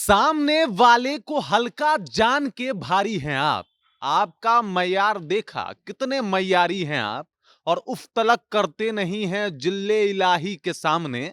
सामने वाले को हल्का जान के भारी हैं आप। आपका मय्यार देखा, कितने मय्यारी हैं आप। और उफ तलक करते नहीं हैं जिल्ले इलाही के सामने।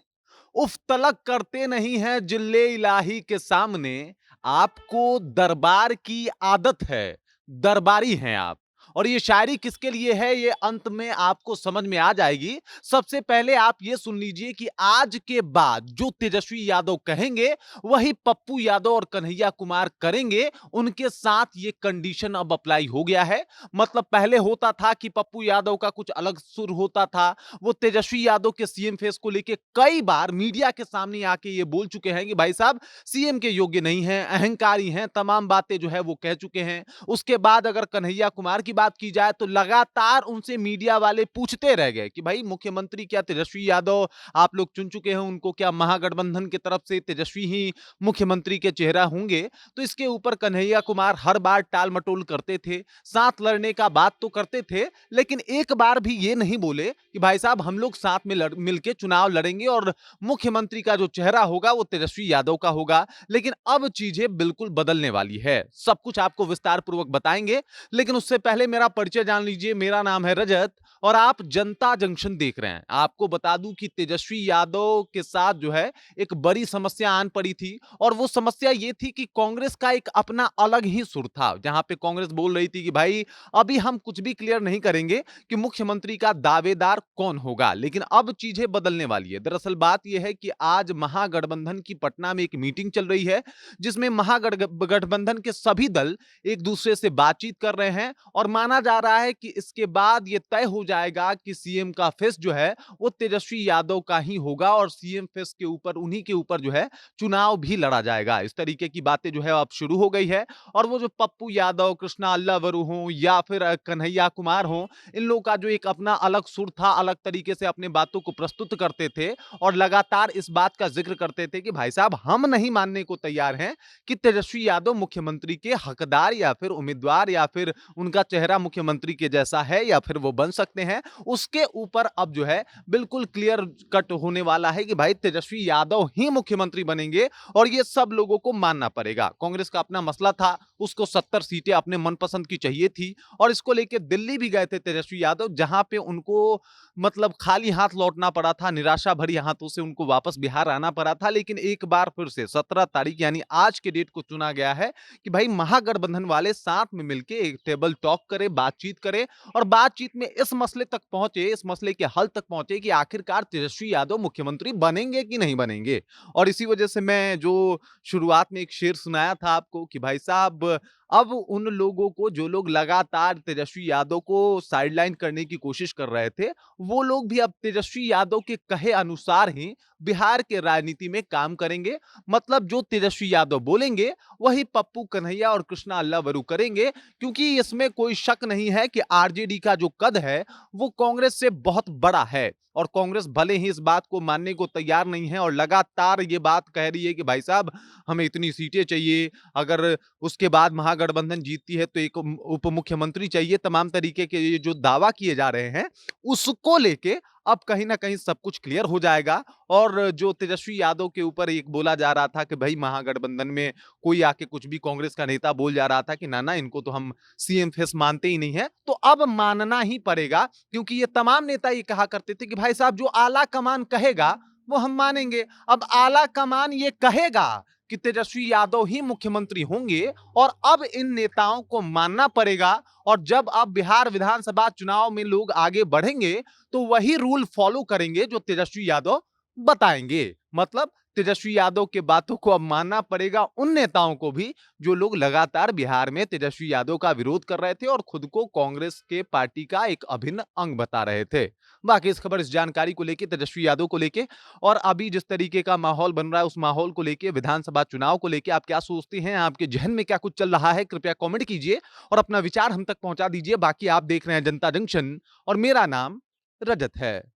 उफ तलक करते नहीं हैं जिल्ले इलाही के सामने। आपको दरबार की आदत है, दरबारी हैं आप। और ये शायरी किसके लिए है, ये अंत में आपको समझ में आ जाएगी। सबसे पहले आप ये सुन लीजिए कि आज के बाद जो तेजस्वी यादव कहेंगे वही पप्पू यादव और कन्हैया कुमार करेंगे। उनके साथ ये कंडीशन अब अप्लाई हो गया है। मतलब पहले होता था कि पप्पू यादव का कुछ अलग सुर होता था। वो तेजस्वी यादव के सीएम फेस को लेके कई बार मीडिया के सामने आके ये बोल चुके हैं कि भाई साहब सीएम के योग्य नहीं है, अहंकारी हैं, तमाम बातें जो है वो कह चुके हैं। उसके बाद अगर कन्हैया कुमार की बात की जाए तो लगातार उनसे मीडिया वाले पूछते रह गए कि भाई मुख्यमंत्री क्या तेजस्वी यादव आप लोग चुन चुके हैं, उनको क्या महागठबंधन की तरफ से तेजस्वी ही मुख्यमंत्री के चेहरा होंगे। तो इसके ऊपर कन्हैया कुमार हर बार टाल मटोल करते थे, साथ लड़ने का बात तो करते थे, लेकिन एक बार भी ये नहीं बोले कि भाई साहब हम लोग साथ में मिलके चुनाव लड़ेंगे और मुख्यमंत्री का जो चेहरा होगा वो तेजस्वी यादव का होगा। लेकिन अब चीजें बिल्कुल बदलने वाली है, सब कुछ आपको विस्तार पूर्वक बताएंगे। लेकिन उससे पहले मेरा परिचय जान लीजिए। मेरा नाम है रजत और आप जनता जंक्शन देख रहे हैं। आपको बता दूं कि तेजस्वी यादव के साथ जो है एक बड़ी समस्या आन पड़ी थी और वो समस्या ये थी कि कांग्रेस का एक अपना अलग ही सुर था, जहां पे कांग्रेस बोल रही थी कि भाई अभी हम कुछ भी क्लियर नहीं करेंगे कि मुख्यमंत्री का दावेदार कौन होगा। लेकिन अब चीजें बदलने वाली है। दरअसल बात यह है कि आज महागठबंधन की पटना में एक मीटिंग चल रही है, जिसमें महागठबंधन के सभी दल एक दूसरे से बातचीत कर रहे हैं और माना जा रहा है कि इसके बाद यह तय हो जाएगा कि सीएम का फेस जो है वो तेजस्वी यादव का ही होगा और सीएम फेस के ऊपर, उन्हीं के ऊपर जो है चुनाव भी लड़ा जाएगा। इस तरीके की बातें जो है अब शुरू हो गई है। और वो जो पप्पू यादव, कृष्णा अल्लावरू हो या फिर कन्हैया कुमार हो, इन लोगों का जो एक अपना अलग सुर था, अलग तरीके से अपने बातों को प्रस्तुत करते थे और लगातार इस बात का जिक्र करते थे कि भाई साहब हम नहीं मानने को तैयार हैं कि तेजस्वी यादव मुख्यमंत्री के हकदार या फिर उम्मीदवार या फिर उनका चेहरा मुख्यमंत्री के जैसा है या फिर वो बन सकते हैं। उसके ऊपर अब जो है बिल्कुल क्लियर कट होने वाला है कि भाई तेजस्वी यादव ही मुख्यमंत्री बनेंगे और ये सब लोगों को मानना पड़ेगा। कांग्रेस का अपना मसला था, उसको 70 सीटें अपने मनपसंद की चाहिए थी और इसको लेके दिल्ली भी गए थे तेजस्वी यादव, जहां पे उनको मतलब खाली हाथ लौटना पड़ा था, निराशा भरी हाथों से उनको वापस बिहार आना पड़ा था। लेकिन एक बार फिर से 17 तारीख यानी आज के डेट को चुना गया है कि भाई महागठबंधन वाले साथ में मिलके एक टेबल टॉक करे, बातचीत करे और बातचीत में इस मसले तक पहुंचे, इस मसले के हल तक पहुंचे कि आखिरकार तेजस्वी यादव मुख्यमंत्री बनेंगे कि नहीं बनेंगे। और इसी वजह से मैं जो शुरुआत में एक शेर सुनाया था आपको कि भाई साहब अब उन लोगों को, जो लोग लगातार तेजस्वी यादव को साइडलाइन करने की कोशिश कर रहे थे, वो लोग भी अब तेजस्वी यादव के कहे अनुसार ही बिहार के राजनीति में काम करेंगे। मतलब जो तेजस्वी यादव बोलेंगे वही पप्पू, कन्हैया और कृष्णा अल्लावरू करेंगे, क्योंकि इसमें कोई शक नहीं है कि आरजेडी का जो कद है वो कांग्रेस से बहुत बड़ा है। और कांग्रेस भले ही इस बात को मानने को तैयार नहीं है और लगातार ये बात कह रही है कि भाई साहब हमें इतनी सीटें चाहिए, अगर उसके बाद महागठबंधन जीतती है तो एक उप मुख्यमंत्री चाहिए, तमाम तरीके के ये जो दावा किए जा रहे हैं उसको लेके अब कहीं ना कहीं सब कुछ क्लियर हो जाएगा। और जो तेजस्वी यादव के ऊपर एक बोला जा रहा था कि भाई महागठबंधन में कोई आके कुछ भी, कांग्रेस का नेता बोल जा रहा था कि ना ना इनको तो हम सीएम फेस मानते ही नहीं है, तो अब मानना ही पड़ेगा। क्योंकि ये तमाम नेता ये कहा करते थे कि भाई साहब जो आला कमान कहेगा वो हम मानेंगे। अब आला कमान ये कहेगा कि तेजस्वी यादव ही मुख्यमंत्री होंगे और अब इन नेताओं को मानना पड़ेगा। और जब अब बिहार विधानसभा चुनाव में लोग आगे बढ़ेंगे तो वही रूल फॉलो करेंगे जो तेजस्वी यादव बताएंगे। मतलब तेजस्वी यादव के बातों को अब मानना पड़ेगा उन नेताओं को भी जो लोग लगातार बिहार में तेजस्वी यादव का विरोध कर रहे थे और खुद को कांग्रेस के पार्टी का एक अभिन्न अंग बता रहे थे। बाकी इस खबर, इस जानकारी को लेके, तेजस्वी यादव को लेके और अभी जिस तरीके का माहौल बन रहा है उस माहौल को लेके, विधानसभा चुनाव को लेके आप क्या सोचते हैं, आपके जहन में क्या कुछ चल रहा है, कृपया कमेंट कीजिए और अपना विचार हम तक पहुंचा दीजिए। बाकी आप देख रहे हैं जनता जंक्शन और मेरा नाम रजत है।